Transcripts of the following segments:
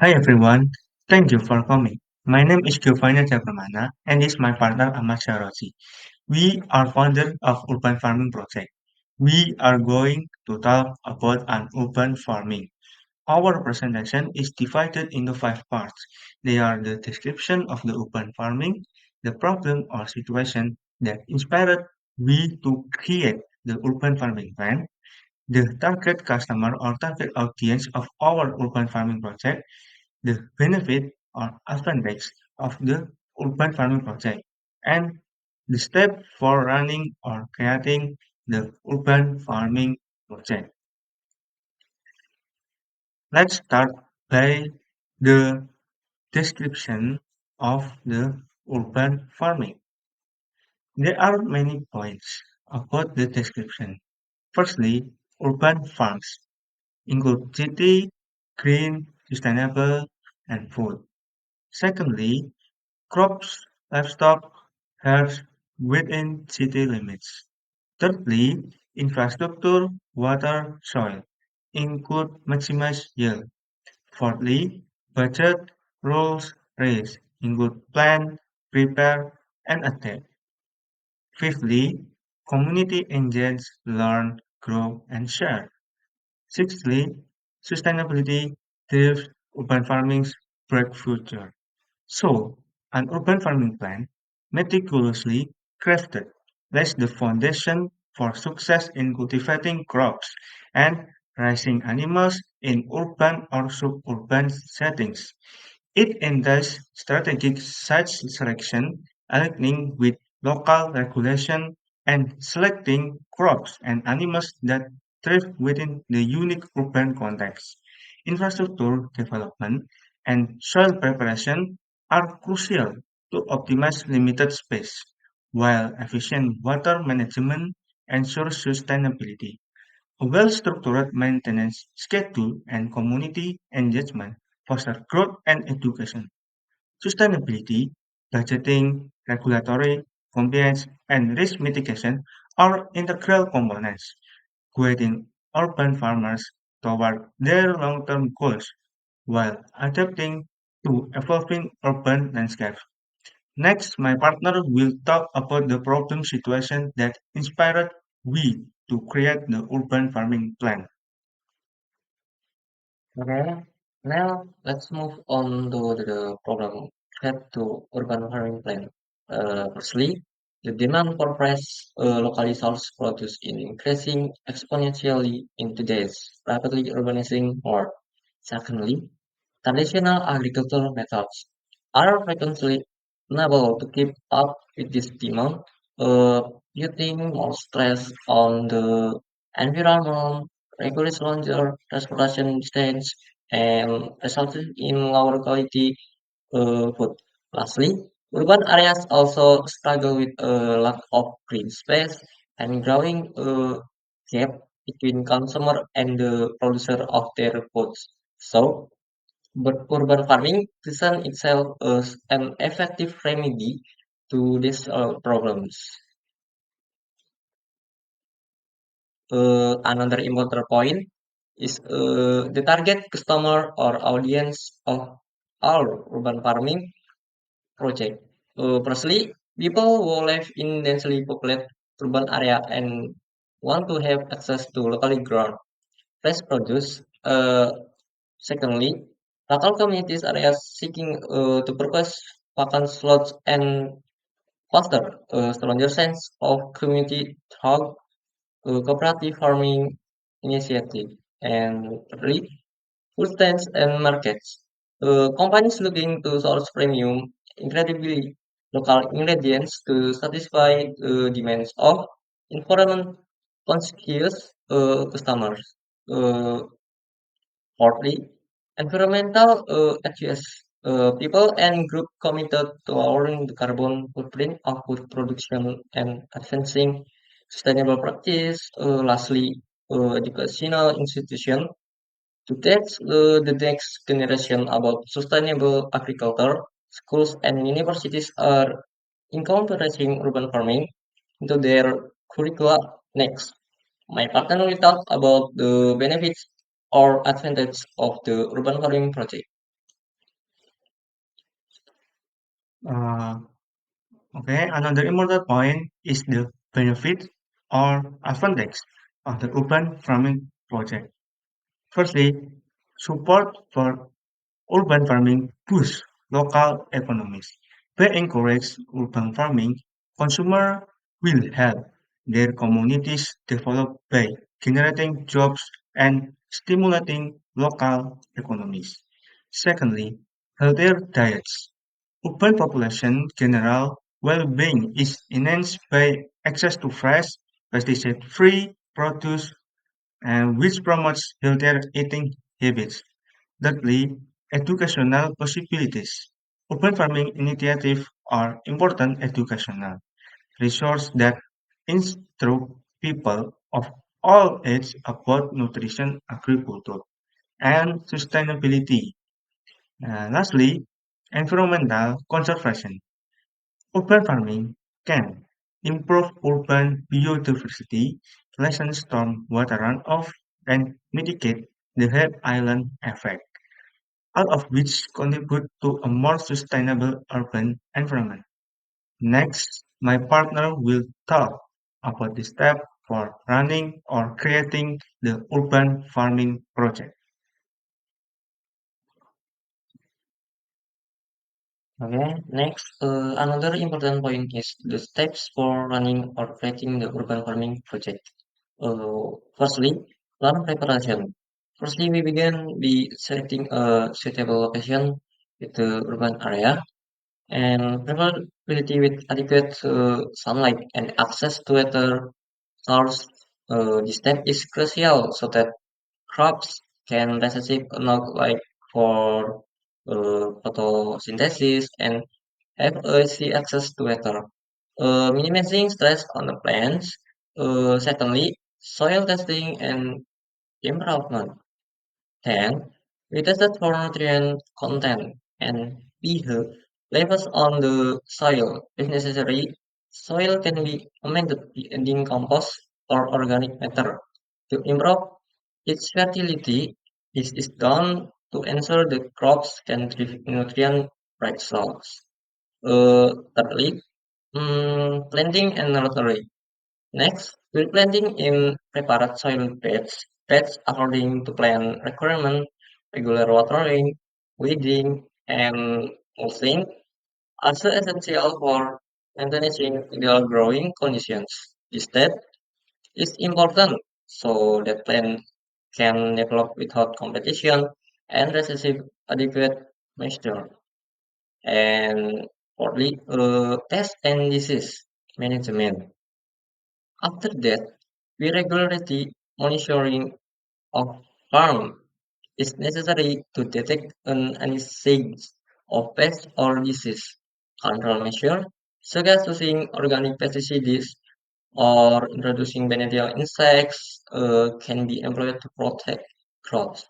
Hi everyone, thank you for coming. My name is Giovanni Pramana and this is my partner Ahmad Sharosi. We are founder of Urban Farming Project. We are going to talk about an urban farming. Our presentation is divided into five parts. They are the description of the urban farming, the problem or situation that inspired we to create the urban farming plan, the target customer or target audience of our urban farming project, the benefit or advantage of the urban farming project, and the step for running or creating the urban farming project. Let's start by the description of the urban farming. There are many points about the description. Firstly, urban farms include city, green, sustainable, and food. Secondly, crops, livestock, herbs within city limits. Thirdly, infrastructure, water, soil include maximize yield. Fourthly, budget, rules, race include plan, prepare, and adapt. Fifthly, community engage, learn, grow, and share. Sixthly, sustainability drives urban farming's bright future. So, an urban farming plan, meticulously crafted, lays the foundation for success in cultivating crops and raising animals in urban or suburban settings. It entails strategic site selection, aligning with local regulation, and selecting crops and animals that thrive within the unique urban context. Infrastructure development and soil preparation are crucial to optimize limited space, while efficient water management ensures sustainability. A well-structured maintenance schedule and community engagement foster growth and education. Sustainability, budgeting, regulatory compliance, and risk mitigation are integral components, guiding urban farmers toward their long-term goals while adapting to evolving urban landscapes. Next, my partner will talk about the problem situation that inspired we to create the urban farming plan. Okay, now let's move on to the problem head to urban farming plan. Firstly, the demand for fresh, locally sourced produce is increasing exponentially in today's rapidly urbanizing world. Secondly, traditional agricultural methods are frequently unable to keep up with this demand, uh, putting more stress on the environment, rigorous longer transportation distance, and resulting in lower quality food. Lastly, urban areas also struggle with a lack of green space and growing gap between consumer and the producer of their foods. So, but urban farming presents itself as an effective remedy to these problems. Another important point is the target customer or audience of our urban farming project. Firstly, people who live in densely populated urban area and want to have access to locally grown fresh produce. Secondly, local communities areas seeking to purchase vacant slots and foster a stronger sense of community through cooperative farming initiative. And thirdly, food stands and markets. Companies looking to source premium, incredibly local ingredients to satisfy demands of environment conscious customers. Uh, Fourthly, environmental activists, people and group committed to lowering the carbon footprint of food production and advancing sustainable practice. Lastly, educational institution to teach the next generation about sustainable agriculture. Schools and universities are incorporating urban farming into their curricula next. My partner will talk about the benefits or advantages of the urban farming project. Uh, okay, another important point is the benefit or advantage of the urban farming project. Firstly, support for urban farming boosts local economies. By encourage urban farming, consumers will help their communities develop by generating jobs and stimulating local economies. Secondly, healthier diets. Urban population general well-being is enhanced by access to fresh, pesticide-free produce and which promotes healthier eating habits. Thirdly, educational possibilities. Urban farming initiatives are important educational resources that instruct people of all ages about nutrition, agriculture, and sustainability. Lastly, environmental conservation. Urban farming can improve urban biodiversity, lessen storm water runoff, and mitigate the heat island effect, all of which contribute to a more sustainable urban environment. Next, my partner will talk about the step for running or creating the urban farming project. Okay, next, another important point is the steps for running or creating the urban farming project. Firstly, land preparation. Firstly, we begin by selecting a suitable location with the urban area and preferability with adequate sunlight and access to water source. This step is crucial so that crops can receive enough light for photosynthesis and have easy access to water. Minimizing stress on the plants. Secondly, soil testing and improvement. Then, we tested for nutrient content and pH levels on the soil. If necessary, soil can be amended with adding compost or organic matter to improve its fertility. This is done to ensure the crops can thrive in nutrient-rich soils. Thirdly, planting and nursery. Next, we're planting in prepared soil beds. Beds according to plant requirement, regular watering, weeding, and mulching are so essential for maintaining ideal growing conditions. This step is important so that plant can develop without competition and receive adequate moisture. And fourthly, pest and disease management. After that, we regularly monitoring of farm is necessary to detect any signs of pest or disease. Control measure, such as using organic pesticides or introducing beneficial insects, can be employed to protect crops.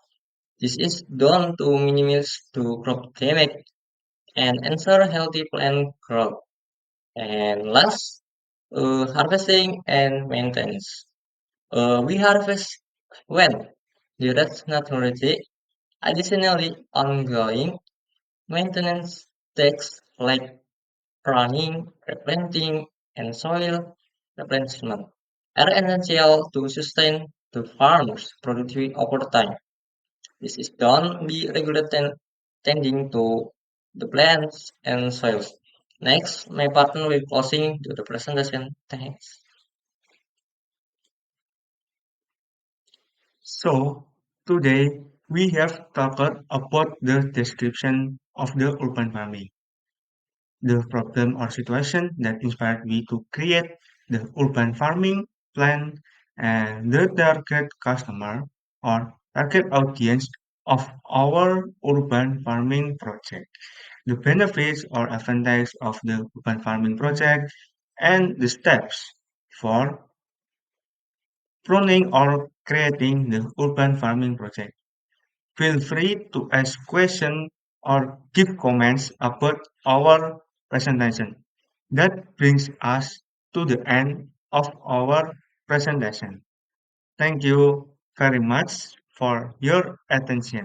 This is done to minimize to crop damage and ensure healthy plant growth. And last, harvesting and maintenance. We harvest when the rest naturally. Additionally, ongoing maintenance takes like pruning, replanting, and soil replenishment are essential to sustain the farm's productivity over time. This is done by regular tending to the plants and soils. Next, my partner will closing to the presentation. Thanks. So, today we have talked about the description of the urban farming, the problem or situation that inspired me to create the urban farming plan and the target customer or target audience of our urban farming project, the benefits or advantages of the urban farming project, and the steps for pruning or creating the urban farming project. Feel free to ask questions or give comments about our presentation. That brings us to the end of our presentation. Thank you very much for your attention.